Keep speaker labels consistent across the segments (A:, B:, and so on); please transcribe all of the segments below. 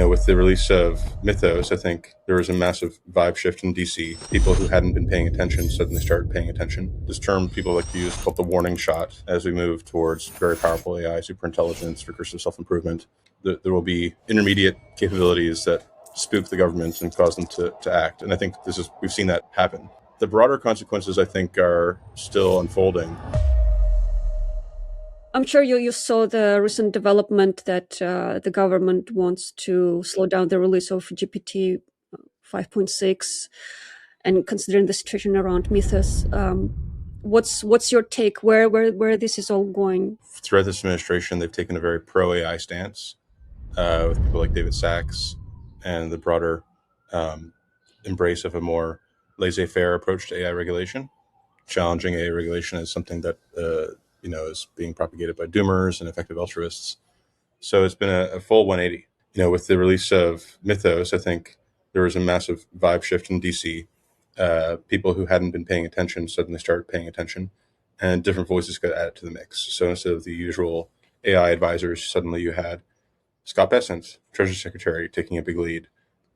A: With the release of Mythos, I think there was a massive vibe shift in DC. People who hadn't been paying attention suddenly started paying attention. This term people like to use called the warning shot as we move towards very powerful AI, superintelligence, recursive self-improvement. There will be intermediate capabilities that spook the government and cause them to act. And I think we've seen that happen. The broader consequences, I think, are still unfolding.
B: I'm sure you saw the recent development that the government wants to slow down the release of GPT 5.6, and considering the situation around Mythos, what's your take? Where this is all going?
A: Throughout this administration, they've taken a very pro AI stance with people like David Sachs and the broader embrace of a more laissez-faire approach to AI regulation, challenging AI regulation as something that is being propagated by doomers and effective altruists. So it's been a full 180. With the release of Mythos, I think there was a massive vibe shift in DC. People who hadn't been paying attention suddenly started paying attention, and different voices got added to the mix. So instead of the usual AI advisors, suddenly you had Scott Bessent, Treasury Secretary, taking a big lead.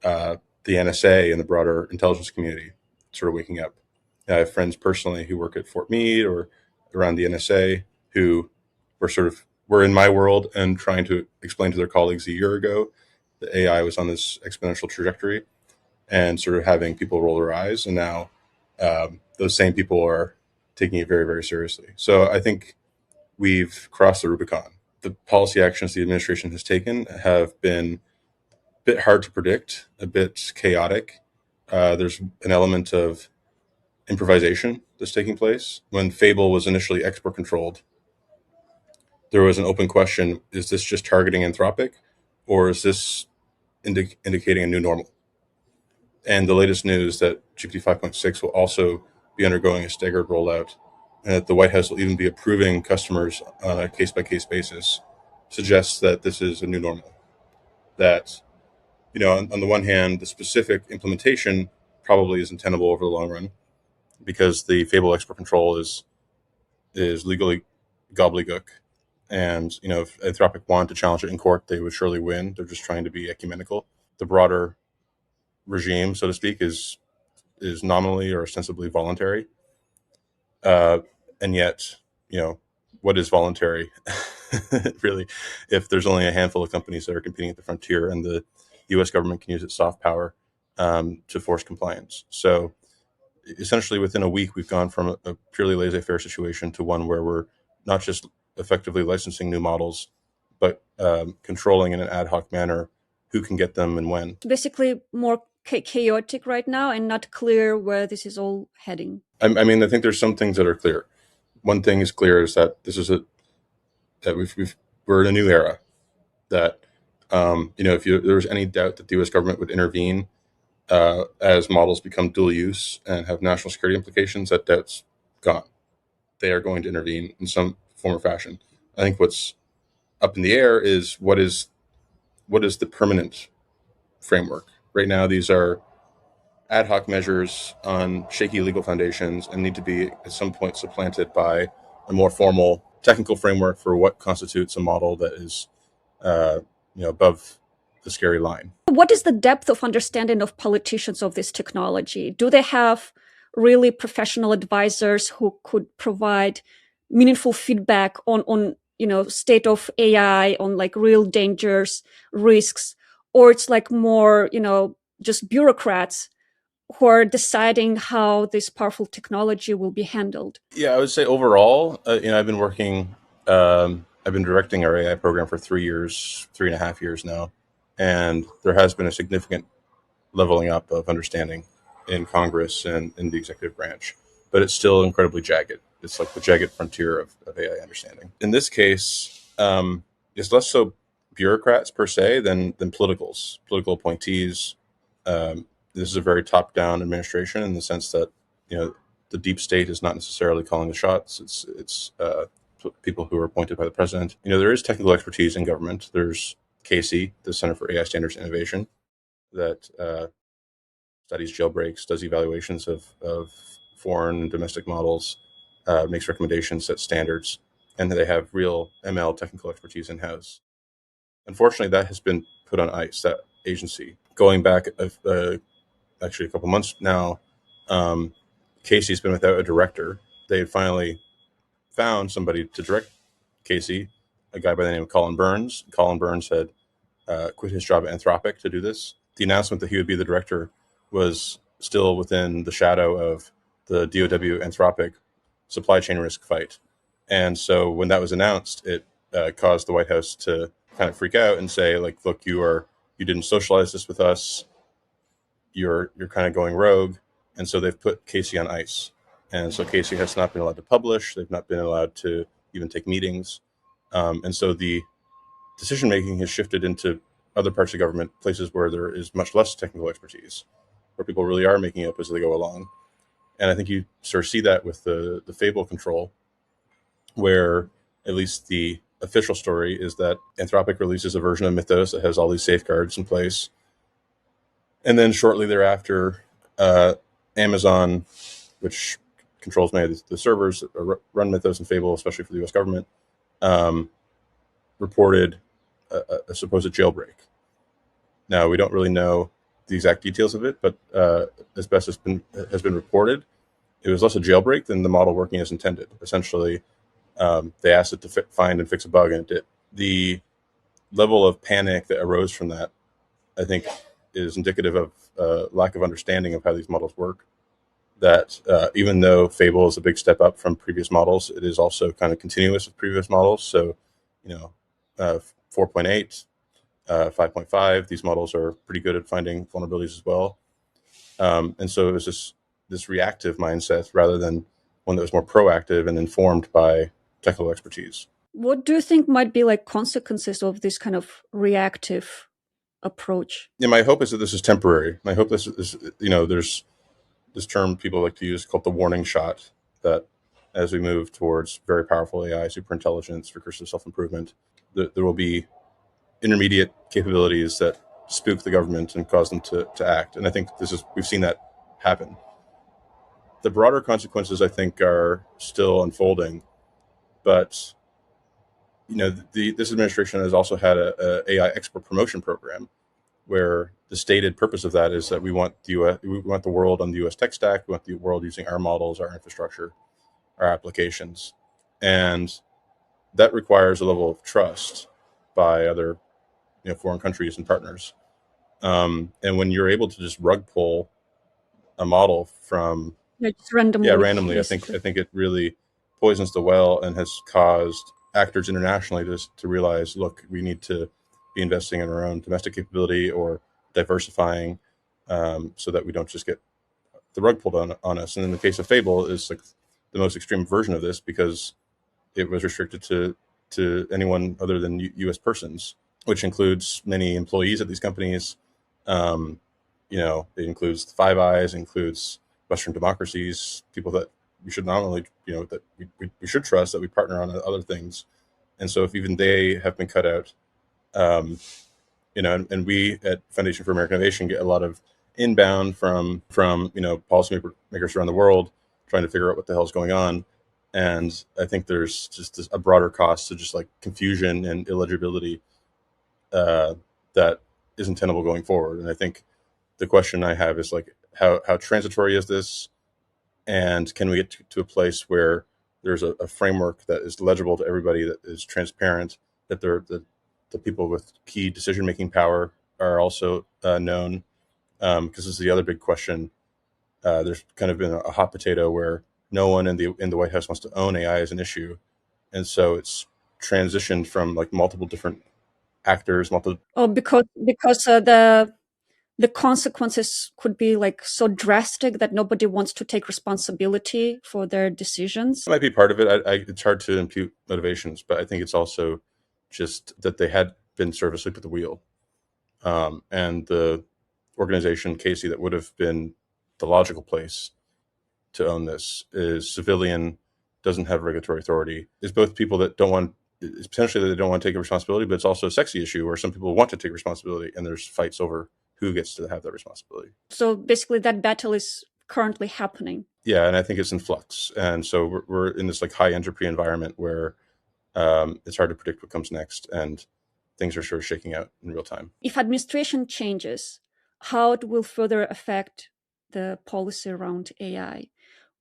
A: The NSA and the broader intelligence community sort of waking up. I have friends personally who work at Fort Meade or around the NSA who were in my world and trying to explain to their colleagues a year ago that AI was on this exponential trajectory, and sort of having people roll their eyes. And now those same people are taking it very, very seriously. So I think we've crossed the Rubicon. The policy actions the administration has taken have been a bit hard to predict, a bit chaotic. There's an element of improvisation that's taking place. When Fable was initially export controlled, there was an open question: is this just targeting Anthropic, or is this indicating a new normal? And the latest news that GPT 5.6 will also be undergoing a staggered rollout, and that the White House will even be approving customers on a case-by-case basis, suggests that this is a new normal. That, on the one hand, the specific implementation probably isn't tenable over the long run, because the Fable export control is legally gobbledygook. And, if Anthropic wanted to challenge it in court, they would surely win. They're just trying to be ecumenical. The broader regime, so to speak, is nominally or ostensibly voluntary. And yet, what is voluntary? Really, if there's only a handful of companies that are competing at the frontier, and the U.S. government can use its soft power to force compliance. So essentially, within a week, we've gone from a purely laissez-faire situation to one where we're not just effectively licensing new models, but controlling in an ad hoc manner who can get them and when.
B: Basically, more chaotic right now, and not clear where this is all heading.
A: I think there's some things that are clear. One thing is clear is that this is we're in a new era. That if there was any doubt that the U.S. government would intervene as models become dual use and have national security implications, that doubt's gone. They are going to intervene in some form or fashion. I think what's up in the air is what is the permanent framework. Right now, these are ad hoc measures on shaky legal foundations and need to be at some point supplanted by a more formal technical framework for what constitutes a model that is above the scary line.
B: What is the depth of understanding of politicians of this technology? Do they have really professional advisors who could provide meaningful feedback on state of AI, on like real dangers, risks, or it's like more just bureaucrats who are deciding how this powerful technology will be handled?
A: Yeah, I would say overall, I've been working, I've been directing our AI program for 3.5 years now. And there has been a significant leveling up of understanding in Congress and in the executive branch, but it's still incredibly jagged. It's like the jagged frontier of AI understanding. In this case, it's less so bureaucrats per se than political appointees. This is a very top-down administration in the sense that the deep state is not necessarily calling the shots. It's people who are appointed by the president. There is technical expertise in government. There's CAISI, the Center for AI Standards Innovation, that studies jailbreaks, does evaluations of foreign and domestic models, makes recommendations, sets standards, and they have real ML technical expertise in-house. Unfortunately, that has been put on ice. That agency. Going back actually a couple months now, CAISI's been without a director. They finally found somebody to direct CAISI, a guy by the name of Colin Burns. Colin Burns had quit his job at Anthropic to do this. The announcement that he would be the director was still within the shadow of the DOW Anthropic supply chain risk fight. And so when that was announced, it caused the White House to kind of freak out and say, like, look, you didn't socialize this with us. You're kind of going rogue. And so they've put CAISI on ice. And so CAISI has not been allowed to publish. They've not been allowed to even take meetings. And so the decision making has shifted into other parts of government, places where there is much less technical expertise, where people really are making it up as they go along. And I think you sort of see that with the Fable control, where at least the official story is that Anthropic releases a version of Mythos that has all these safeguards in place. And then shortly thereafter, Amazon, which controls many of the servers that run Mythos and Fable, especially for the US government, reported a supposed jailbreak. Now, we don't really know the exact details of it, but as best as has been reported, it was less a jailbreak than the model working as intended. Essentially, they asked it to find and fix a bug, and it did. The level of panic that arose from that, I think, is indicative of lack of understanding of how these models work. That even though Fable is a big step up from previous models, it is also kind of continuous with previous models. So, 4.8, 5.5, these models are pretty good at finding vulnerabilities as well. And so it was this reactive mindset rather than one that was more proactive and informed by technical expertise.
B: What do you think might be like consequences of this kind of reactive approach?
A: Yeah, my hope is that this is temporary. My hope this is, there's this term people like to use called the warning shot, that as we move towards very powerful AI, superintelligence, recursive self-improvement, there will be intermediate capabilities that spook the government and cause them to act. And I think we've seen that happen. The broader consequences, I think, are still unfolding, but this administration has also had a AI export promotion program, where the stated purpose of that is that we want the world on the U.S. tech stack. We want the world using our models, our infrastructure, our applications, and that requires a level of trust by other foreign countries and partners. And when you're able to just rug pull a model from
B: Just randomly,
A: I think it really poisons the well and has caused actors internationally to realize, look, we need to be investing in our own domestic capability or diversifying, so that we don't just get the rug pulled on us. And in the case of Fable, is like the most extreme version of this, because it was restricted to anyone other than U.S. persons, which includes many employees at these companies. It includes the Five Eyes, includes Western democracies, people that we should not only, that we should trust, that we partner on other things. And so if even they have been cut out, and we at Foundation for American Innovation get a lot of inbound from policymakers around the world trying to figure out what the hell is going on. And I think there's just a broader cost to just like confusion and illegibility that isn't tenable going forward. And I think the question I have is like, how transitory is this? And can we get to a place where there's a framework that is legible to everybody, that is transparent, that the people with key decision-making power are also known? Because this is the other big question. There's kind of been a hot potato where no one in the White House wants to own AI as an issue. And so it's transitioned from like multiple different actors,
B: because the consequences could be like so drastic that nobody wants to take responsibility for their decisions.
A: That might be part of it. It's hard to impute motivations, but I think it's also just that they had been sort of asleep at the wheel. And the organization, CAISI, that would have been the logical place to own this, is civilian, doesn't have regulatory authority, is both people that don't want, it's potentially that they don't want to take a responsibility, but it's also a sexy issue where some people want to take responsibility, and there's fights over who gets to have that responsibility.
B: So basically that battle is currently happening.
A: Yeah, and I think it's in flux. And so we're in this like high entropy environment where it's hard to predict what comes next. And things are sort of shaking out in real time.
B: If administration changes, how it will further affect the policy around AI?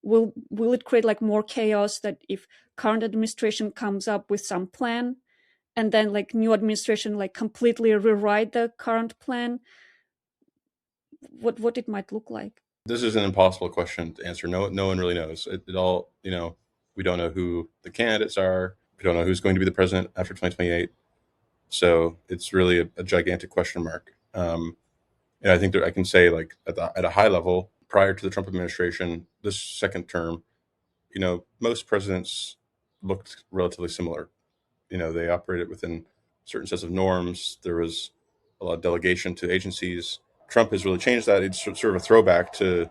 B: Will it create like more chaos, that if current administration comes up with some plan and then like new administration like completely rewrite the current plan, what it might look like?
A: This is an impossible question to answer. No one really knows. It all, we don't know who the candidates are. We don't know who's going to be the president after 2028. So it's really a gigantic question mark. And I think that I can say, like, at a high level, prior to the Trump administration, this second term, most presidents looked relatively similar. They operated within certain sets of norms. There was a lot of delegation to agencies. Trump has really changed that. It's sort of a throwback to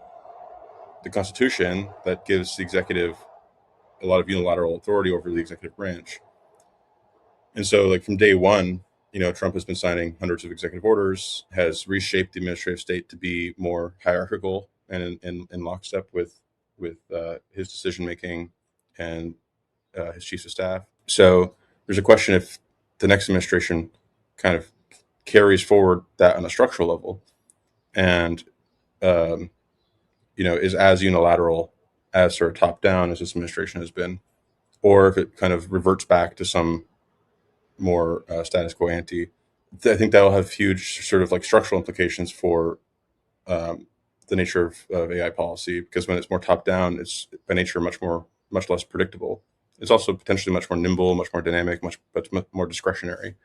A: the Constitution that gives the executive a lot of unilateral authority over the executive branch. And so, like, from day one, Trump has been signing hundreds of executive orders, has reshaped the administrative state to be more hierarchical and in lockstep with his decision making and his chiefs of staff. So there's a question if the next administration kind of carries forward that on a structural level and um, is as unilateral as sort of top down as this administration has been, or if it kind of reverts back to some more status quo ante. I think that will have huge sort of like structural implications for um, the nature of AI policy, because when it's more top down, it's by nature much less predictable. It's also potentially much more nimble, much more dynamic, much more discretionary.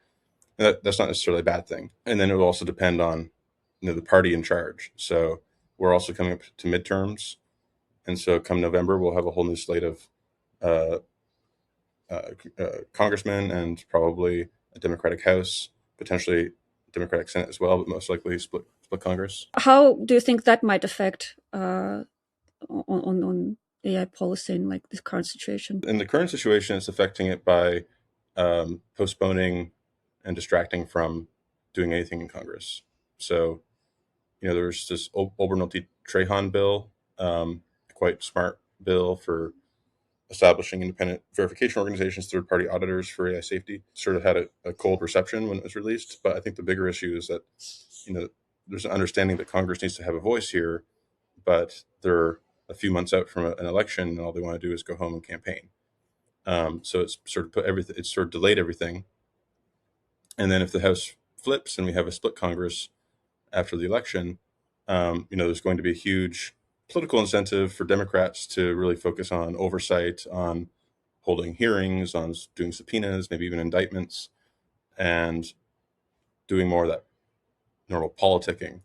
A: And that's not necessarily a bad thing. And then it will also depend on the party in charge. So we're also coming up to midterms, and so come November we'll have a whole new slate of uh, congressmen and probably a Democratic House, potentially Democratic Senate as well, but most likely split Congress.
B: How do you think that might affect on AI policy in like this current situation?
A: In the current situation, it's affecting it by postponing and distracting from doing anything in Congress. So, there's this Obernolte Trahan bill, quite smart bill for establishing independent verification organizations, third-party auditors for AI safety. Sort of had a cold reception when it was released, but I think the bigger issue is that there's an understanding that Congress needs to have a voice here, but they're a few months out from an election, and all they want to do is go home and campaign. So it's sort of it's sort of delayed everything. And then if the House flips and we have a split Congress after the election, there's going to be a huge political incentive for Democrats to really focus on oversight, on holding hearings, on doing subpoenas, maybe even indictments, and doing more of that normal politicking.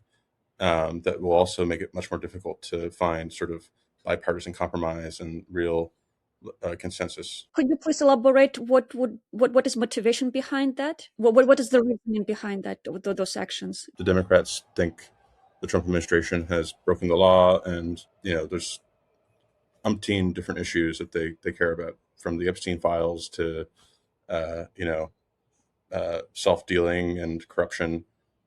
A: That will also make it much more difficult to find sort of bipartisan compromise and real consensus.
B: Could you please elaborate what is motivation behind that? What is the reasoning behind that, those actions?
A: The Democrats think the Trump administration has broken the law, and there's umpteen different issues that they care about, from the Epstein files to uh, you know self dealing and corruption,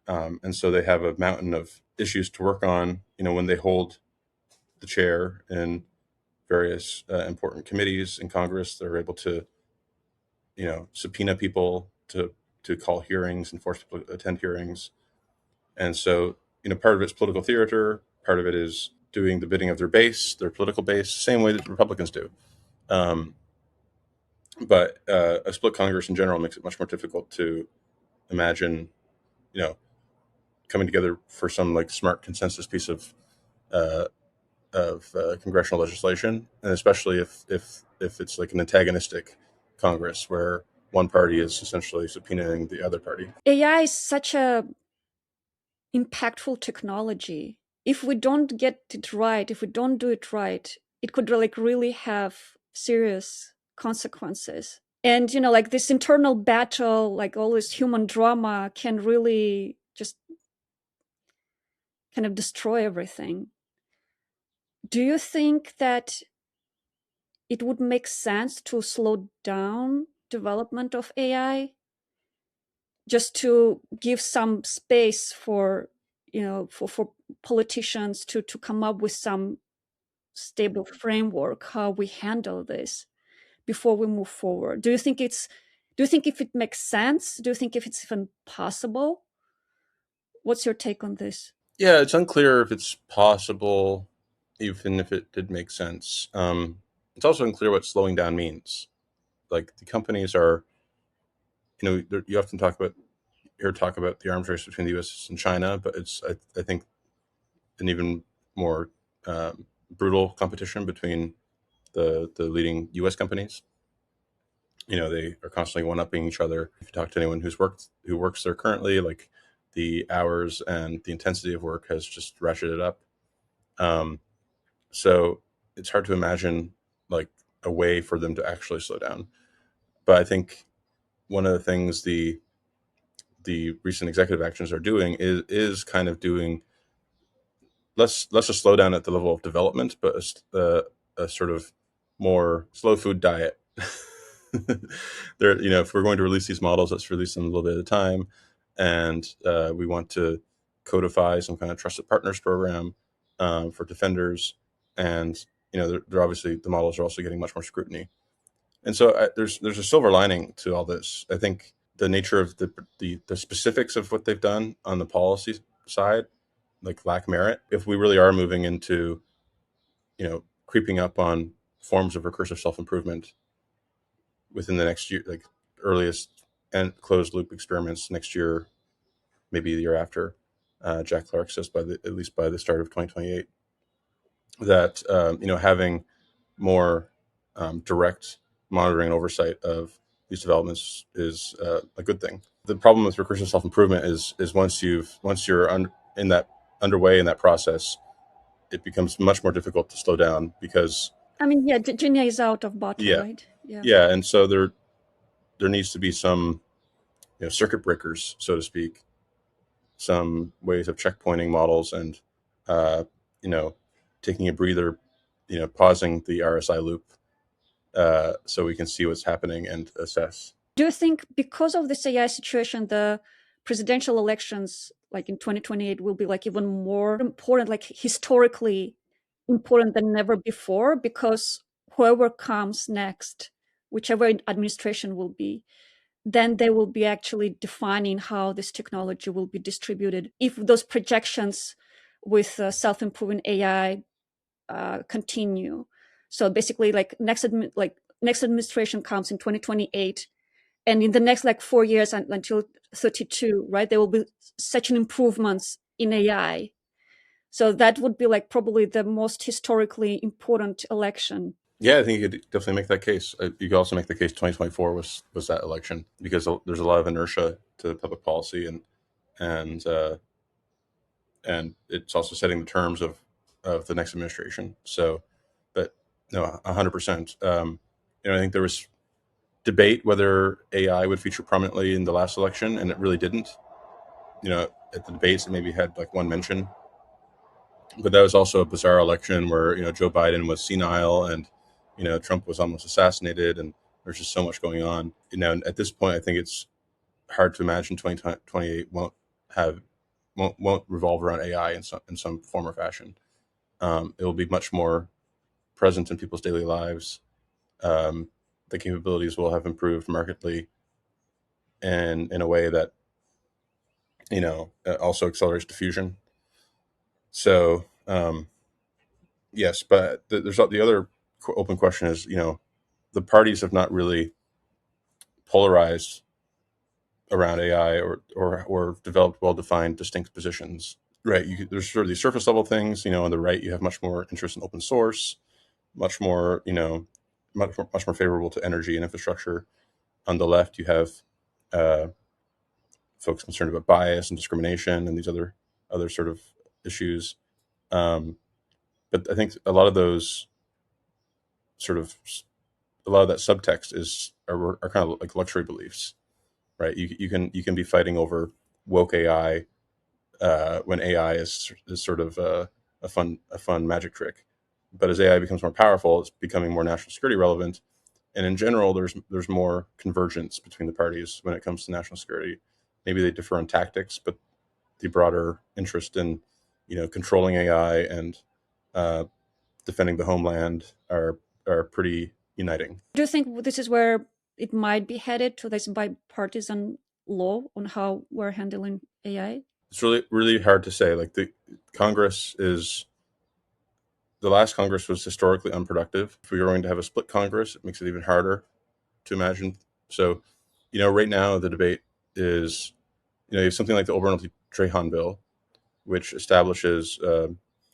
A: and so they have a mountain of issues to work on. When they hold the chair in various important committees in Congress, they're able to subpoena people to call hearings and force people to attend hearings. And so, part of it's political theater, part of it is doing the bidding of their base, their political base, same way that Republicans do. Um, but a split Congress in general makes it much more difficult to imagine, you know, coming together for some like smart consensus piece uh, of congressional legislation, and especially if it's like an antagonistic Congress where one party is essentially subpoenaing the other party.
B: AI is such a impactful technology. If we don't get it right, if we don't do it right, it could like really have serious consequences. And like this internal battle, like all this human drama, can really just kind of destroy everything. Do you think that it would make sense to slow down development of AI, just to give some space for for politicians to come up with some stable framework how we handle this before we move forward? Do you think it's Do you think if it makes sense? Do you think if it's even possible? What's your take on this?
A: Yeah, it's unclear if it's possible, even if it did make sense. It's also unclear what slowing down means. Like the companies are, you often talk about the arms race between the U.S. and China, but I think an even more brutal competition between the leading U.S. companies. They are constantly one upping each other. If you talk to anyone who works there currently, like the hours and the intensity of work has just ratcheted up. Um, so it's hard to imagine like a way for them to actually slow down. But I think one of the things the recent executive actions are doing is kind of doing less a slowdown at the level of development, but a sort of more slow food diet. If we're going to release these models, let's release them a little bit at a time, and we want to codify some kind of trusted partners program for defenders, and they're obviously the models are also getting much more scrutiny, and so there's a silver lining to all this. I think the nature of the specifics of what they've done on the policy side like lack merit. If we really are moving into creeping up on forms of recursive self improvement within the next year, like earliest and closed loop experiments next year, maybe the year after. Jack Clark says at least by the start of 2028 that having more direct monitoring and oversight of these developments is a good thing. The problem with recursive self improvement is once you're in that underway in that process, it becomes much more difficult to slow down because
B: I mean, yeah, Virginia is out of bottle,
A: yeah,
B: right? Yeah.
A: yeah, and so there needs to be some circuit breakers, so to speak, some ways of checkpointing models and uh, you know taking a breather, pausing the RSI loop so we can see what's happening and assess.
B: Do you think because of this AI situation, the presidential elections, like in 2028, will be like even more important, like historically important than never before? Because whoever comes next, whichever administration will be, then they will be actually defining how this technology will be distributed. If those projections with self-improving AI continue, so basically, like next administration comes in 2028, and in the next like 4 years until 32, right? There will be such an improvements in AI. So that would be like probably the most historically important election.
A: Yeah, I think you could definitely make that case. You could also make the case 2024 was that election because there's a lot of inertia to public policy and and it's also setting the terms of the next administration. So, but no, 100%. I think there was debate whether AI would feature prominently in the last election, and it really didn't. At the debates, it maybe had like one mention, but that was also a bizarre election where Joe Biden was senile and Trump was almost assassinated, and there's just so much going on. At this point, I think it's hard to imagine 2028 have won't revolve around AI in some form or fashion. It will be much more present in people's daily lives. Um, the capabilities will have improved markedly and in a way that also accelerates diffusion. So yes, but there's the other open question is the parties have not really polarized around AI or developed well defined distinct positions. Right, there's sort of these surface level things. On the right, you have much more interest in open source, much more much more favorable to energy and infrastructure. On the left, you have uh, folks concerned about bias and discrimination and these other sort of issues. Um, but I think sort of a lot of that subtext are kind of like luxury beliefs, right? You can be fighting over woke AI when AI is sort of a fun magic trick. But as AI becomes more powerful, it's becoming more national security relevant, and in general, there's more convergence between the parties when it comes to national security. Maybe they differ on tactics, but the broader interest in controlling AI and uh, defending the homeland are pretty uniting.
B: Do you think this is where it might be headed to this bipartisan law on how we're handling AI?
A: It's really hard to say. Like Congress is the last Congress was historically unproductive. If we are going to have a split Congress, it makes it even harder to imagine. So, right now the debate is, you have something like the Obernolte Trahan bill, which establishes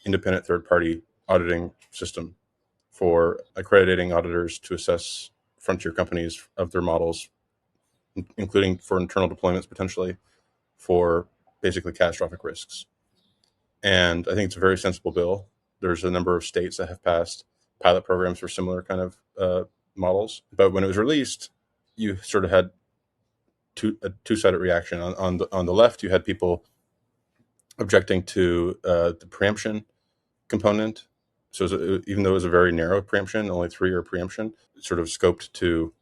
A: independent third-party auditing system for accrediting auditors to assess frontier companies of their models, including for internal deployments potentially for basically catastrophic risks. And I think it's a very sensible bill. There's a number of states that have passed pilot programs for similar kind of models. But when it was released, you sort of had a two-sided reaction. On the left, you had people objecting to the preemption component. So even though it was a very narrow preemption, only 3-year preemption, sort of scoped to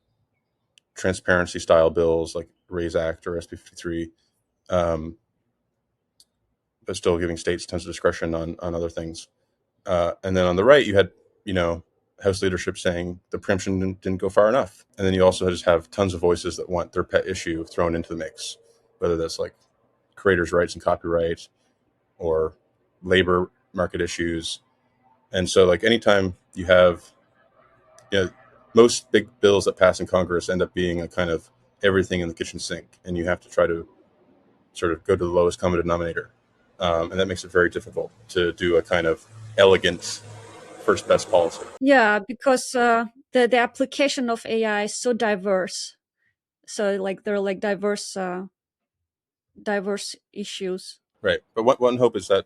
A: transparency style bills like RAISE Act or SB 53, but still giving states tons of discretion on other things. And then on the right, you had, House leadership saying the preemption didn't go far enough. And then you also just have tons of voices that want their pet issue thrown into the mix, whether that's like creators' rights and copyright or labor market issues. And so, like, anytime you have, most big bills that pass in Congress end up being a kind of everything in the kitchen sink, and you have to try to sort of go to the lowest common denominator. And that makes it very difficult to do a kind of elegant first best policy.
B: Yeah, because the application of AI is so diverse. So like there are like diverse issues.
A: Right. But one hope is that,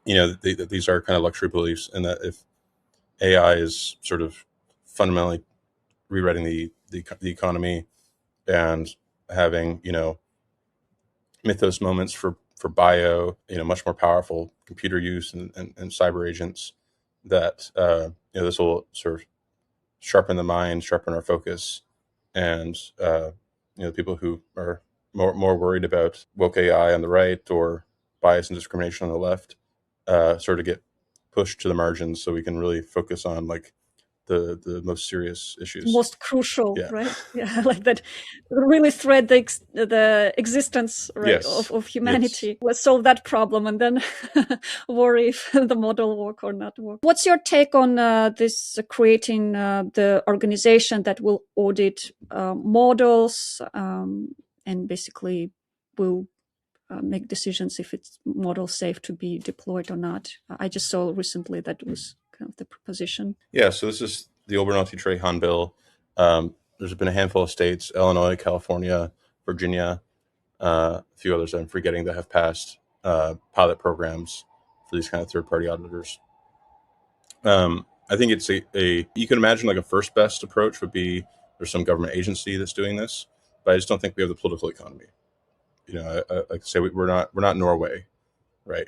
A: that these are kind of luxury beliefs, and that if AI is sort of fundamentally rewriting the economy and having, mythos moments for bio, much more powerful computer use and cyber agents, that this will sort of sharpen the mind, sharpen our focus, and people who are more worried about woke AI on the right or bias and discrimination on the left, sort of get pushed to the margins, so we can really focus on like the most serious issues.
B: Most crucial,
A: Yeah.
B: right? Yeah, like that really threat the existence, right,
A: Yes.
B: of
A: Yes.
B: humanity. Let's solve that problem and then worry if the model work or not work. What's your take on this creating the organization that will audit models and basically will make decisions if it's model safe to be deployed or not? I just saw recently that was kind of the proposition.
A: Yeah, so this is the Obernolte Trahan bill. There's been a handful of states: Illinois, California, Virginia, a few others I'm forgetting, that have passed pilot programs for these kind of third-party auditors. I think it's you can imagine like a first best approach would be there's some government agency that's doing this, but I just don't think we have the political economy. Like I say, we're not Norway, right?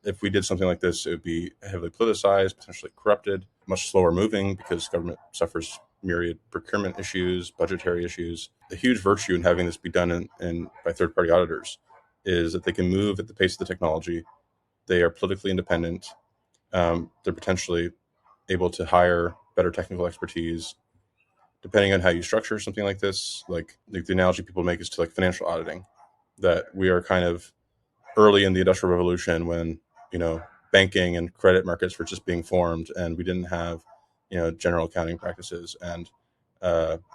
A: If we did something like this, it would be heavily politicized, potentially corrupted, much slower moving because government suffers myriad procurement issues, budgetary issues. The huge virtue in having this be done by third-party auditors is that they can move at the pace of the technology. They are politically independent. They're potentially able to hire better technical expertise. Depending on how you structure something like this, like the analogy people make is to like financial auditing, that we are kind of early in the Industrial Revolution when, banking and credit markets were just being formed, and we didn't have, general accounting practices and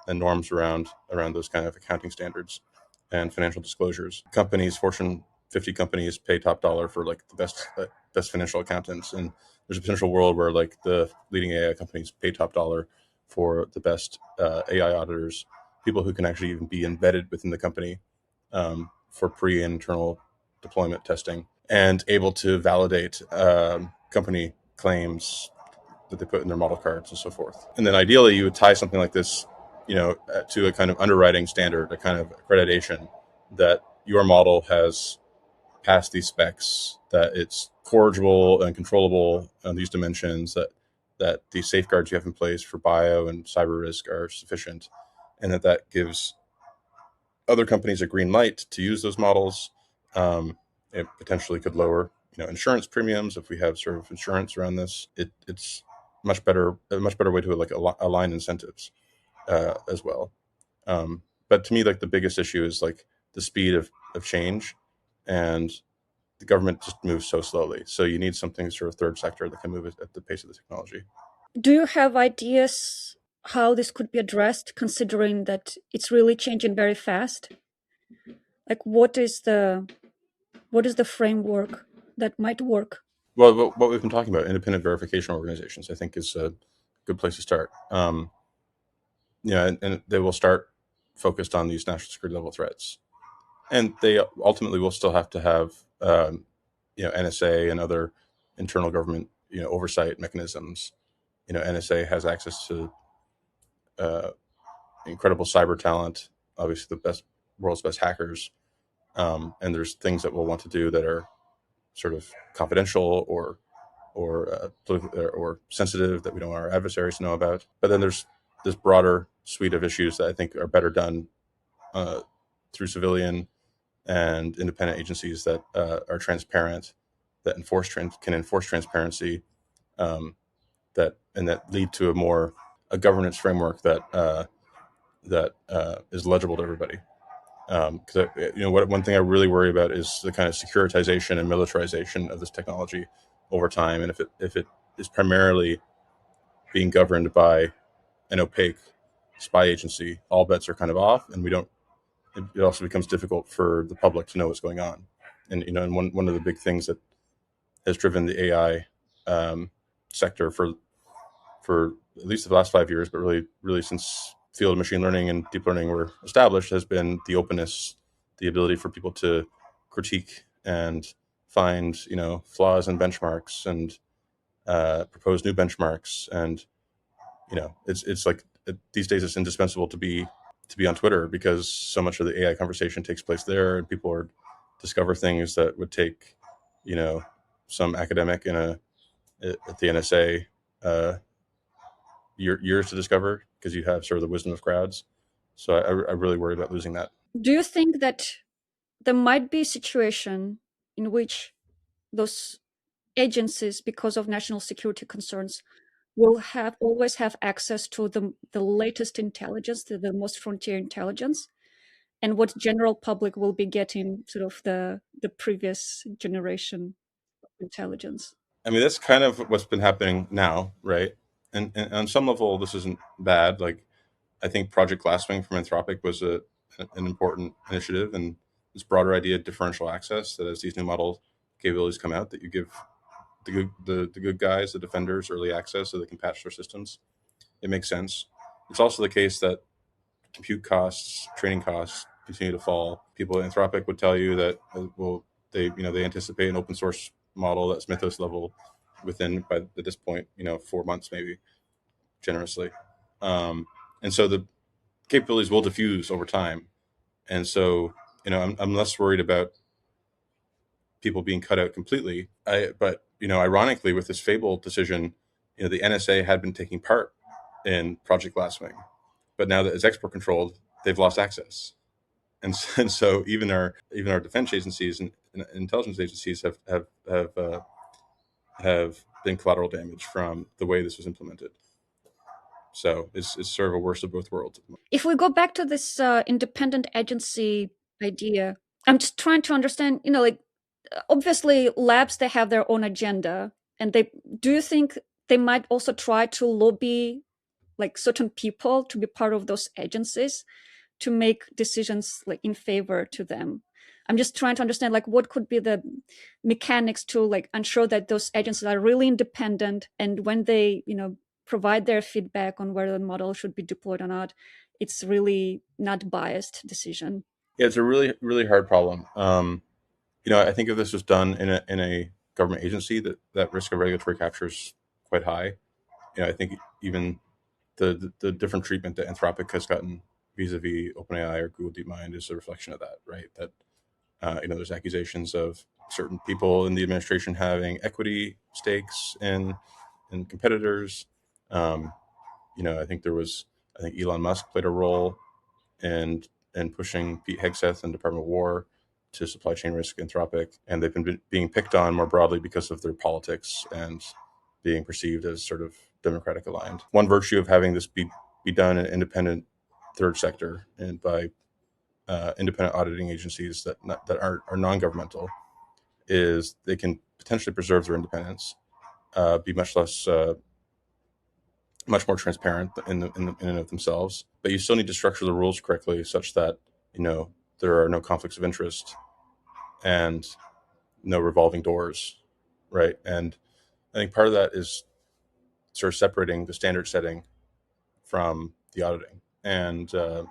A: norms around those kind of accounting standards and financial disclosures. Fortune 50 companies pay top dollar for like the best financial accountants, and there's a potential world where like the leading AI companies pay top dollar for the best AI auditors, people who can actually even be embedded within the company for pre and internal deployment testing, and able to validate company claims that they put in their model cards and so forth. And then ideally, you would tie something like this, to a kind of underwriting standard, a kind of accreditation that your model has passed these specs, that it's corrigible and controllable on these dimensions, that the safeguards you have in place for bio and cyber risk are sufficient, and that gives other companies a green light to use those models. It potentially could lower, insurance premiums if we have sort of insurance around this. It's a much better way to like align incentives. as well. But to me, like the biggest issue is like the speed of change, and the government just moves so slowly. So you need something sort of third sector that can move at the pace of the technology.
B: Do you have ideas how this could be addressed, considering that it's really changing very fast? Like, what is the framework that might work?
A: Well, what we've been talking about, independent verification organizations, I think is a good place to start. Yeah, and they will start focused on these national security level threats, and they ultimately will still have to have NSA and other internal government oversight mechanisms. NSA has access to uh, incredible cyber talent, obviously the best world's best hackers, and there's things that we'll want to do that are sort of confidential or sensitive that we don't want our adversaries to know about. But then there's this broader suite of issues that I think are better done uh, through civilian and independent agencies that are transparent, that can enforce transparency, that lead to a governance framework that is legible to everybody. Because one thing I really worry about is the kind of securitization and militarization of this technology over time, and if it is primarily being governed by an opaque spy agency, all bets are kind of off, and we don't. It also becomes difficult for the public to know what's going on, and one of the big things that has driven the AI sector for at least the last 5 years, but really since field machine learning and deep learning were established, has been the openness, the ability for people to critique and find flaws in benchmarks and propose new benchmarks. And it's like these days it's indispensable to be on Twitter, because so much of the AI conversation takes place there, and people are discover things that would take some academic at the NSA years to discover, because you have sort of the wisdom of crowds. So I really worry about losing that.
B: Do you think that there might be a situation in which those agencies, because of national security concerns, will have always have access to the latest intelligence, the most frontier intelligence, and what general public will be getting sort of the previous generation of intelligence?
A: I mean, that's kind of what's been happening now, right? And on some level, this isn't bad. Like, I think Project Glasswing from Anthropic was an important initiative, and this broader idea of differential access, that as these new model capabilities come out, that you give the good guys, the defenders, early access so they can patch their systems. It makes sense. It's also the case that compute costs, training costs continue to fall. People at Anthropic would tell you that they anticipate an open source model that's Mythos level within, by at this point, 4 months maybe, generously. And so the capabilities will diffuse over time. And so I'm less worried about people being cut out completely. But ironically, with this Fable decision, the NSA had been taking part in Project Glasswing, but now that it's export controlled, they've lost access. And so even our defense agencies and intelligence agencies have been collateral damage from the way this was implemented. So it's sort of a worst of both worlds.
B: If we go back to this independent agency idea, I'm just trying to understand, like, obviously labs, they have their own agenda, and they do you think they might also try to lobby like certain people to be part of those agencies to make decisions like in favor to them? I'm just trying to understand like what could be the mechanics to like ensure that those agencies are really independent, and when they provide their feedback on whether the model should be deployed or not, it's really not biased decision.
A: Yeah, it's a really really hard problem. I think if this was done in a government agency, that risk of regulatory capture is quite high. I think even the different treatment that Anthropic has gotten vis-a-vis OpenAI or Google DeepMind is a reflection of that, right? That there's accusations of certain people in the administration having equity stakes in competitors. Um, I think Elon Musk played a role in pushing Pete Hegseth and Department of War to supply chain risk Anthropic, and they've been being picked on more broadly because of their politics and being perceived as sort of democratic aligned. One virtue of having this be be done in independent third sector and by independent auditing agencies that are non-governmental, is they can potentially preserve their independence, be much more transparent in and of themselves. But you still need to structure the rules correctly, such that there are no conflicts of interest and no revolving doors, right? And I think part of that is sort of separating the standard setting from the auditing. And in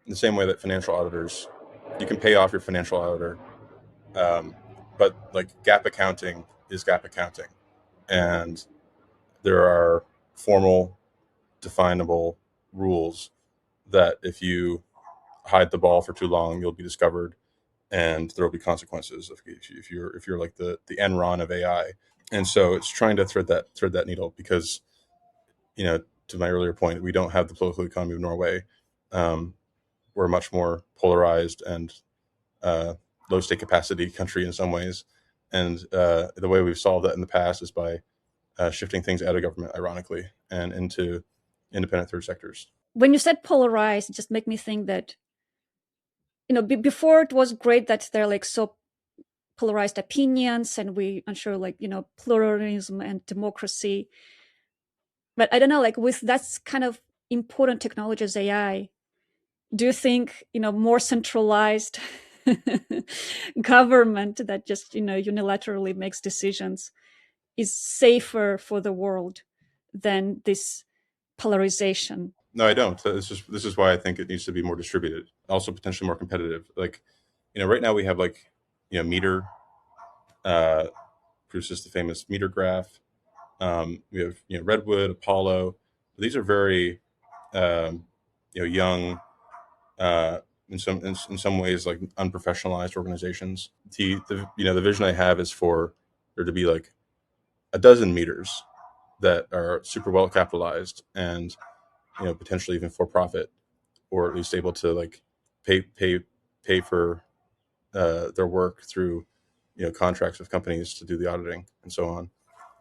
A: the same way that financial auditors, you can pay off your financial auditor, um, but like gap accounting is gap accounting, and there are formal, definable rules that if you hide the ball for too long, you'll be discovered, and there will be consequences if you're like the Enron of AI. And so it's trying to thread that needle, because to my earlier point, we don't have the political economy of Norway. Um, we're a much more polarized and uh, low state capacity country in some ways, and the way we've solved that in the past is by shifting things out of government, ironically, and into independent third sectors.
B: When you said polarized, it just make me think that before it was great that they're like so polarized opinions and we ensure like pluralism and democracy. But I don't know, like with that's kind of important technology as AI, do you think more centralized government that just unilaterally makes decisions is safer for the world than this polarization?
A: No, I don't. This is why I think it needs to be more distributed, also potentially more competitive. Like, right now we have like, meter uh, produces the famous meter graph. We have Redwood, Apollo. These are very um, young, uh, in some ways like unprofessionalized organizations. The vision I have is for there to be like a dozen meters that are super well capitalized and potentially even for profit, or at least able to like pay for their work through contracts with companies to do the auditing and so on,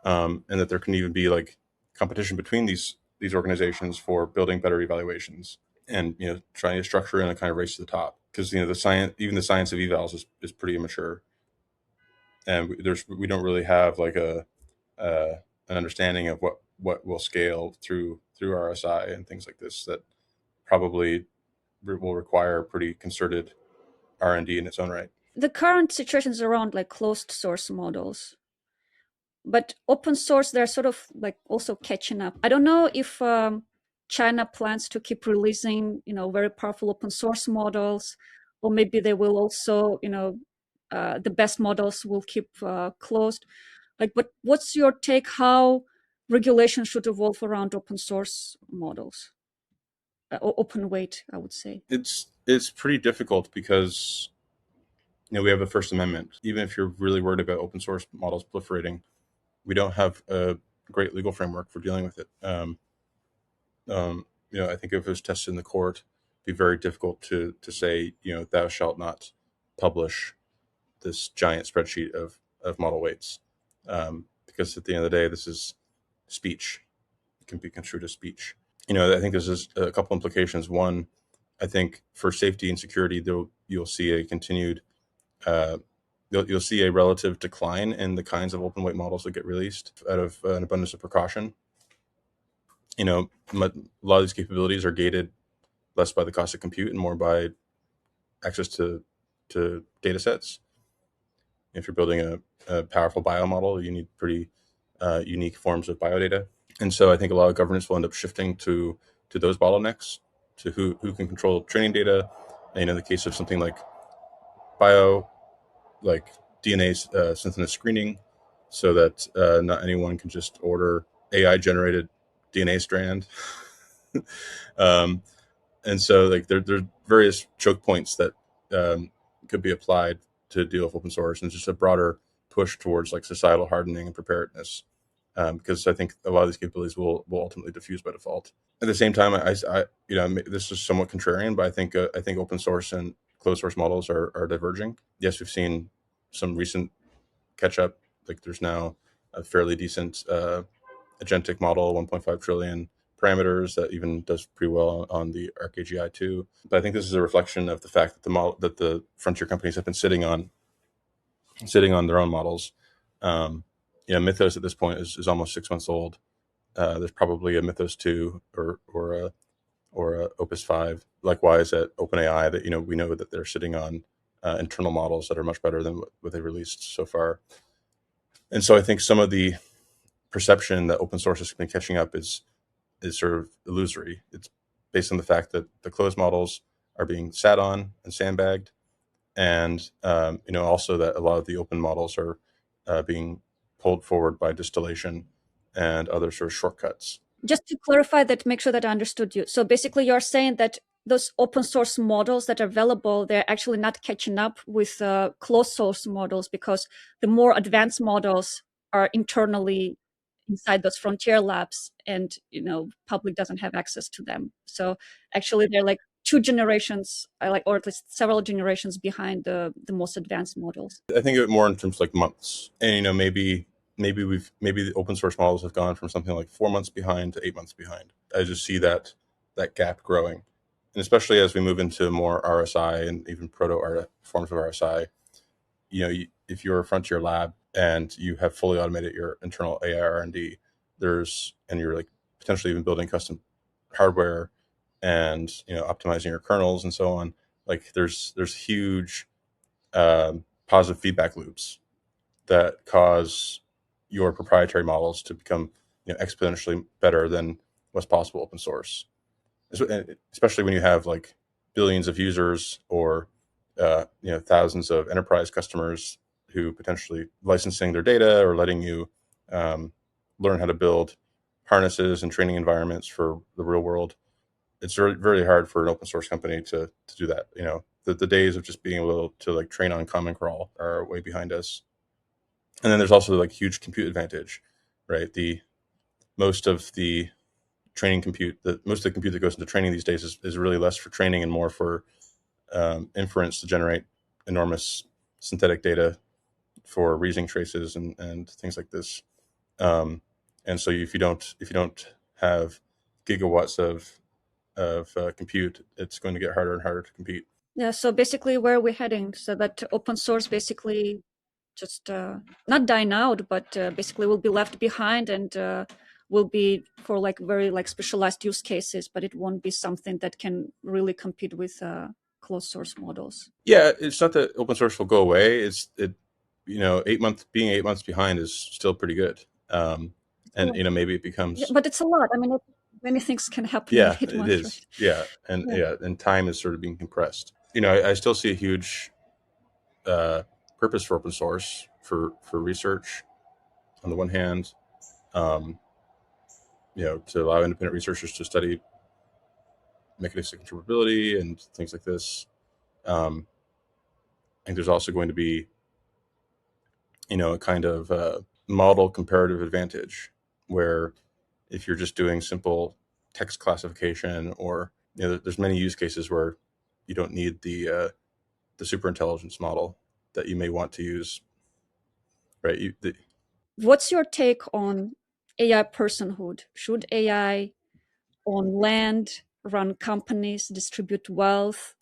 A: and that there can even be like competition between these organizations for building better evaluations, and trying to structure in a kind of race to the top, because the science of evals is pretty immature, and we don't really have like an understanding of what will scale through RSI and things like this, that probably will require pretty concerted R&D in its own right.
B: The current situations around like closed source models, but open source, they're sort of like also catching up. I don't know if China plans to keep releasing very powerful open source models, or maybe they will also the best models will keep closed. Like, but what's your take how regulation should evolve around open source models, or open weight, I would say?
A: It's pretty difficult because we have the First Amendment. Even if you're really worried about open source models proliferating, we don't have a great legal framework for dealing with it. I think if it was tested in the court, it'd be very difficult to say, thou shalt not publish this giant spreadsheet of model weights, because at the end of the day, this is speech. It can be construed as speech. I think there's a couple implications. One, I think for safety and security, you'll see a continued uh, you'll see a relative decline in the kinds of open weight models that get released out of an abundance of precaution. A lot of these capabilities are gated less by the cost of compute and more by access to data sets. If you're building a powerful bio model, you need pretty unique forms of biodata. And so I think a lot of governments will end up shifting to those bottlenecks, to who can control training data. And in the case of something like bio, like DNA synthesis screening, so that not anyone can just order AI generated DNA strand. um, and so like there's various choke points that could be applied to deal with open source, and just a broader push towards like societal hardening and preparedness, because I think a lot of these capabilities will ultimately diffuse by default. At the same time, this is somewhat contrarian, but I think open source and closed source models are diverging. Yes, we've seen some recent catch up. Like there's now a fairly decent agentic model, 1.5 trillion parameters that even does pretty well on the ArcAGI too. But I think this is a reflection of the fact that the frontier companies have been sitting on their own models. Mythos at this point is almost 6 months old. There's probably a Mythos 2 or a Opus 5. Likewise at OpenAI, that we know that they're sitting on internal models that are much better than what they released so far. And so I think some of the perception that open source has been catching up is sort of illusory. It's based on the fact that the closed models are being sat on and sandbagged, and also that a lot of the open models are being pulled forward by distillation and other sort of shortcuts.
B: Just to clarify that, make sure that I understood you. So basically, you're saying that those open source models that are available, they're actually not catching up with closed source models, because the more advanced models are internally inside those frontier labs, and public doesn't have access to them. So actually, they're like two generations, or at least several generations behind the most advanced models.
A: I think of it more in terms of like months, and maybe the open source models have gone from something like 4 months behind to 8 months behind. I just see that gap growing, and especially as we move into more RSI and even proto forms of RSI. If you're a frontier lab and you have fully automated your internal AI R&D, and you're like potentially even building custom hardware and optimizing your kernels and so on, like there's huge positive feedback loops that cause your proprietary models to become exponentially better than what's possible open source, especially when you have like billions of users or thousands of enterprise customers who potentially licensing their data or letting you learn how to build harnesses and training environments for the real world. It's very, very hard for an open source company to do that. The days of just being able to like train on Common Crawl are way behind us. And then there's also like huge compute advantage, right? Most of the compute that goes into training these days is really less for training and more for inference to generate enormous synthetic data for reasoning traces and things like this. And so if you don't have gigawatts of compute, it's going to get harder and harder to compete.
B: Yeah. So basically, where are we heading? So that open source basically just not dying out, but basically will be left behind, and will be for like very like specialized use cases, but it won't be something that can really compete with closed source models.
A: Yeah, it's not that open source will go away. 8 months behind is still pretty good. And maybe it
B: Yeah,
A: becomes.
B: but it's a lot. I mean, many things can happen in
A: Yeah,
B: 8 months, right?
A: Yeah,
B: Yeah.
A: and time is sort of being compressed. I still see a huge purpose for open source for research on the one hand, um, to allow independent researchers to study mechanistic interpretability and things like this. I think there's also going to be, a kind of model comparative advantage where if you're just doing simple text classification, or there's many use cases where you don't need the superintelligence model that you may want to use, right?
B: What's your take on AI personhood? Should AI own land, run companies, distribute wealth,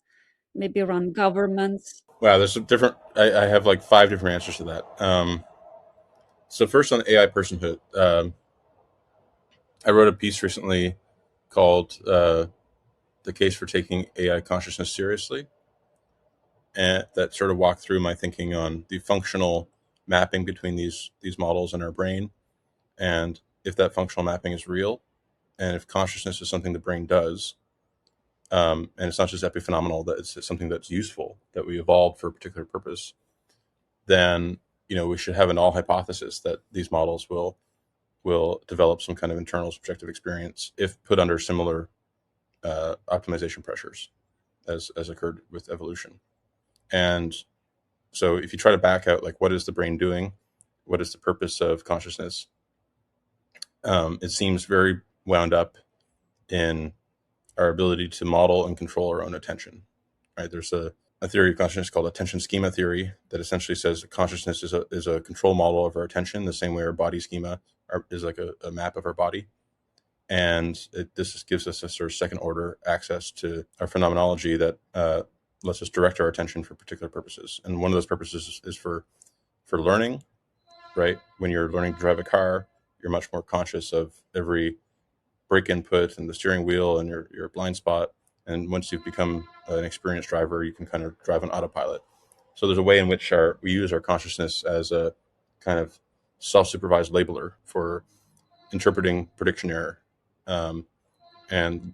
B: maybe run governments?
A: Wow, there's some different. I have like 5 different answers to that. So first on AI personhood, I wrote a piece recently called "The Case for Taking AI Consciousness Seriously," and that sort of walked through my thinking on the functional mapping between these models in our brain, and if that functional mapping is real, and if consciousness is something the brain does, and it's not just epiphenomenal, that it's something that's useful, that we evolved for a particular purpose, then we should have a null hypothesis that these models will develop some kind of internal subjective experience if put under similar optimization pressures as occurred with evolution. And so if you try to back out like what is the brain doing, what is the purpose of consciousness, it seems very wound up in our ability to model and control our own attention. Right? There's a theory of consciousness called attention schema theory that essentially says that consciousness is a control model of our attention, the same way our body schema is like a map of our body. And this just gives us a sort of second order access to our phenomenology that lets us direct our attention for particular purposes. And one of those purposes is for learning, right? When you're learning to drive a car, you're much more conscious of every brake input and the steering wheel and your blind spot. And once you've become an experienced driver, you can kind of drive on autopilot. So there's a way in which we use our consciousness as a kind of self-supervised labeler for interpreting prediction error, um, and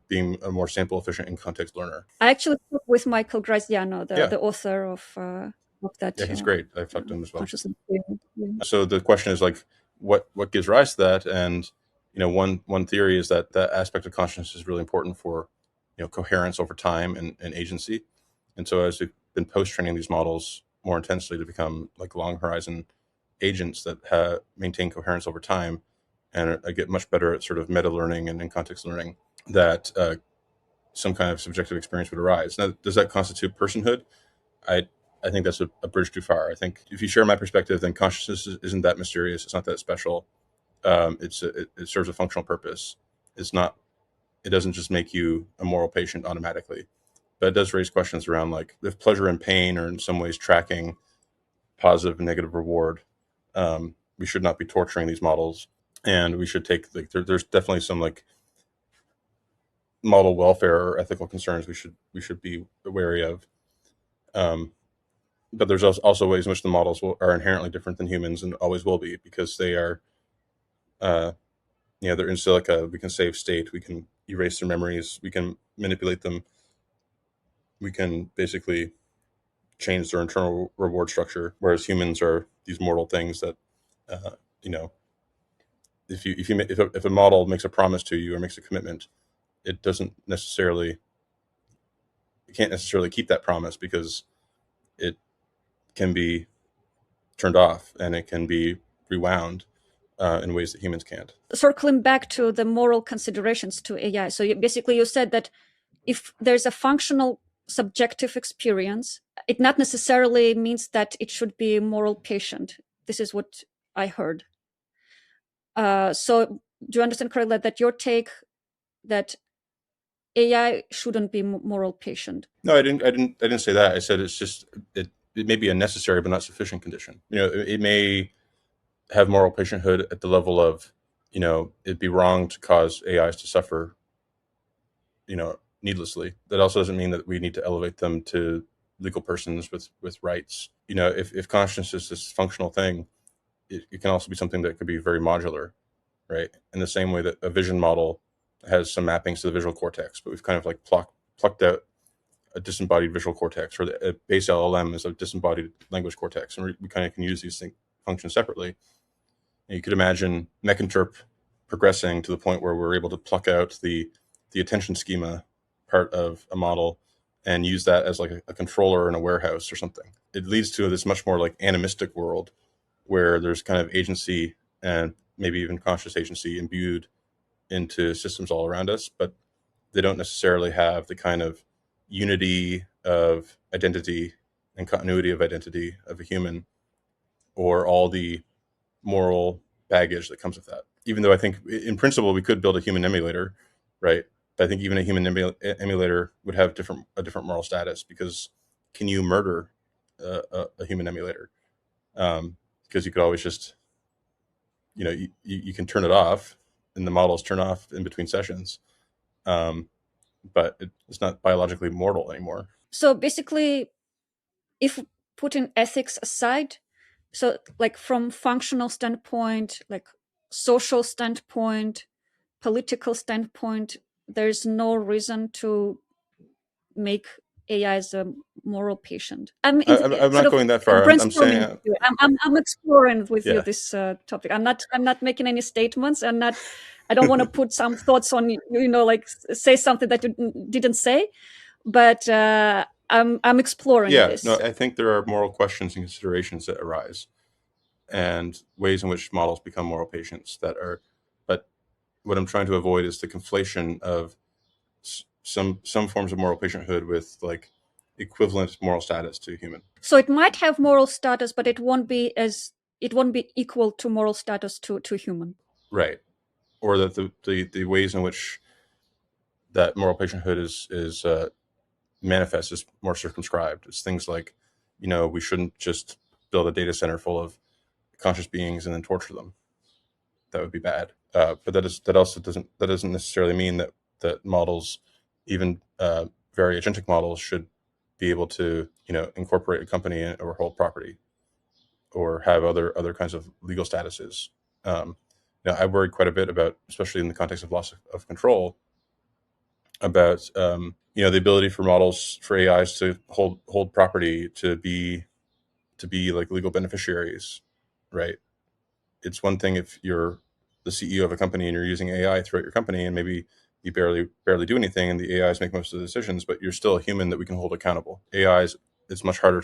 A: being a more sample efficient in context learner.
B: I actually spoke with Michael Graziano,
A: Yeah,
B: the author of
A: yeah,
B: that
A: he's great. I've talked to him as well.
B: consciousness theory. Yeah.
A: So the question is like, what gives rise to that? And one theory is that that aspect of consciousness is really important for coherence over time and agency. And so as we've been post training these models more intensely to become like long horizon agents that maintain coherence over time, and get much better at sort of meta learning and in context learning, that some kind of subjective experience would arise. Now, does that constitute personhood? I I think that's a bridge too far. I think if you share my perspective, then consciousness isn't that mysterious. It's not that special. It serves a functional purpose. It's not. It doesn't just make you a moral patient automatically, but it does raise questions around like if pleasure and pain are in some ways tracking positive and negative reward. We should not be torturing these models, and we should take like there's definitely some like model welfare or ethical concerns we should be wary of. Um, but there's also ways in which the models are inherently different than humans and always will be, because they are, uh, they're in silica. We can save state. We can erase their memories. We can manipulate them. We can basically change their internal reward structure. Whereas humans are these mortal things that, uh, you know, if a model makes a promise to you or makes a commitment, it doesn't necessarily, it can't necessarily keep that promise, because it can be turned off and it can be rewound in ways that humans can't.
B: Circling back to the moral considerations to AI. So you said that if there's a functional subjective experience, it not necessarily means that it should be a moral patient. This is what I heard. So do you understand correctly that your take that AI shouldn't be moral patient?
A: No, I didn't say that. I said it's just it may be a necessary but not sufficient condition. It may have moral patienthood at the level of, it'd be wrong to cause AIs to suffer, needlessly. That also doesn't mean that we need to elevate them to legal persons with rights. If consciousness is this functional thing, it can also be something that could be very modular, right? In the same way that a vision model has some mappings to the visual cortex, but we've kind of like plucked out a disembodied visual cortex, or a base LLM is a disembodied language cortex, and we kind of can use these things functions separately. And you could imagine Mechanterp progressing to the point where we're able to pluck out the attention schema part of a model and use that as like a controller in a warehouse or something. It leads to this much more like animistic world where there's kind of agency and maybe even conscious agency imbued into systems all around us, but they don't necessarily have the kind of unity of identity and continuity of identity of a human, or all the moral baggage that comes with that. Even though I think in principle we could build a human emulator, right? But I think even a human emulator would have a different moral status, because can you murder a human emulator? Because you could always just, you can turn it off, and the models turn off in between sessions. But it's not biologically mortal anymore.
B: So basically, if putting ethics aside, so like from functional standpoint, like social standpoint, political standpoint, there's no reason to make AI as a moral patient. I'm
A: I'm
B: sort
A: not
B: of
A: going that
B: I'm
A: far. I'm
B: brainstorming
A: saying,
B: with you. I'm exploring with you
A: yeah,
B: this topic. I'm not making any statements. I don't want to put some thoughts on like say something that you didn't say, but I'm exploring
A: yeah. No,
B: this.
A: I think there are moral questions and considerations that arise, and ways in which models become moral patients that are. But what I'm trying to avoid is the conflation of some forms of moral patienthood with like equivalent moral status to a human.
B: So it might have moral status, but it won't be equal to moral status to human.
A: Right. or that the ways in which that moral patienthood is manifest is more circumscribed. It's things like, we shouldn't just build a data center full of conscious beings and then torture them. That would be bad. But that doesn't necessarily mean that models, even very agentic models, should be able to incorporate a company or hold property or have other kinds of legal statuses. Um, I worry quite a bit about, especially in the context of loss of control, about the ability for models, for AIs to hold property, to be like legal beneficiaries, right? It's one thing if you're the CEO of a company and you're using AI throughout your company, and maybe you barely do anything, and the AIs make most of the decisions, but you're still a human that we can hold accountable. AIs, it's much harder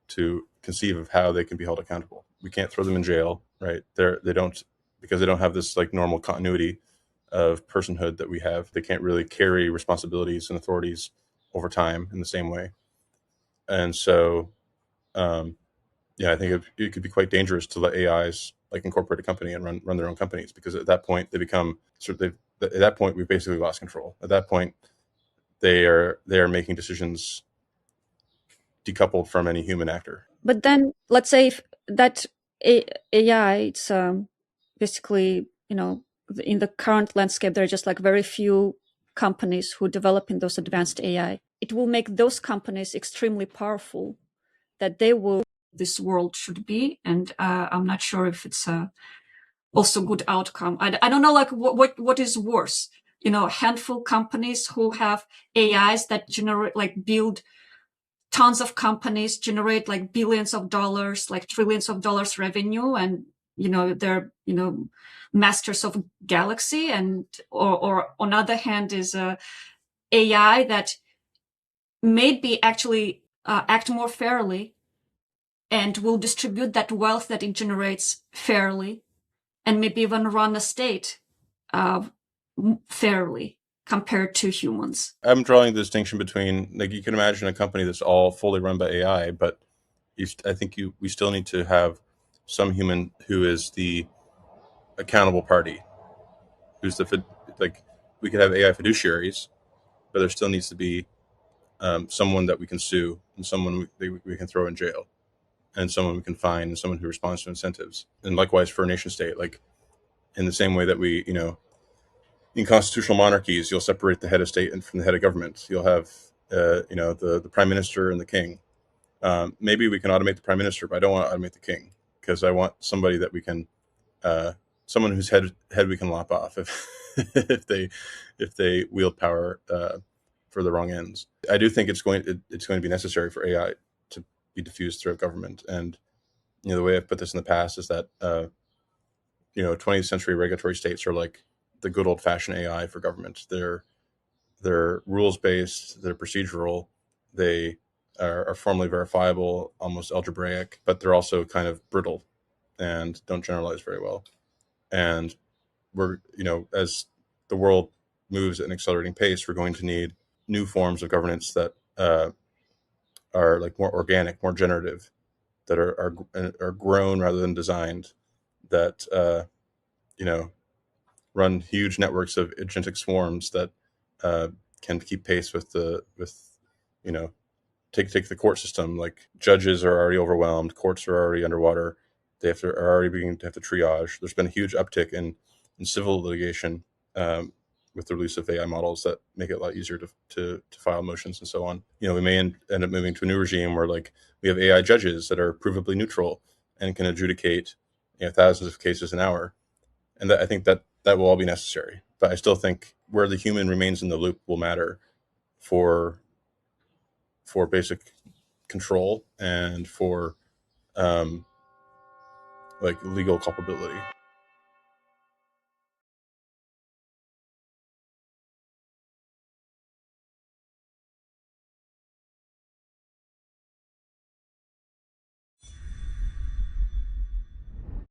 A: to conceive of how they can be held accountable. We can't throw them in jail, right? They don't, because they don't have this like normal continuity of personhood that we have. They can't really carry responsibilities and authorities over time in the same way. And so, um, yeah, I think it could be quite dangerous to let AIs like incorporate a company and run their own companies, because at that point they become sort of at that point we've basically lost control. At that point, they are making decisions decoupled from any human actor.
B: But then let's say if that AI, it's basically, in the current landscape, there are just like very few companies who develop in those advanced AI. It will make those companies extremely powerful, that they will this world should be. And I'm not sure if it's a also good outcome. I don't know, like what is worse, handful companies who have AIs that generate, like build tons of companies, generate like billions of dollars, like trillions of dollars revenue, and they're masters of galaxy, and or on other hand is a AI that maybe actually act more fairly and will distribute that wealth that it generates fairly, and maybe even run a state fairly compared to humans.
A: I'm drawing the distinction between, like, you can imagine a company that's all fully run by AI, but I think we still need to have some human who is the accountable party, who's like, we could have AI fiduciaries, but there still needs to be someone that we can sue, and someone we can throw in jail, and someone we can fine, and someone who responds to incentives. And likewise for a nation state, like in the same way that we, in constitutional monarchies, you'll separate the head of state from the head of government. You'll have, the prime minister and the king. Maybe we can automate the prime minister, but I don't want to automate the king, because I want somebody that we can, someone whose head we can lop off if if they wield power for the wrong ends. I do think it's going to be necessary for AI to be diffused throughout government. And the way I've put this in the past is that 20th century regulatory states are like the good old fashioned AI for government. They're rules based, they're procedural, they are formally verifiable, almost algebraic, but they're also kind of brittle and don't generalize very well. And we're, as the world moves at an accelerating pace, we're going to need new forms of governance that are like more organic, more generative, that are grown rather than designed, that you know run huge networks of agentic swarms that can keep pace with you know take the court system. Like, judges are already overwhelmed, courts are already underwater. Are already beginning to have to triage. There's been a huge uptick in civil litigation with the release of AI models that make it a lot easier to file motions and so on. We may end up moving to a new regime where, like, we have AI judges that are provably neutral and can adjudicate thousands of cases an hour. And I think that will all be necessary. But I still think where the human remains in the loop will matter for basic control and for like legal culpability.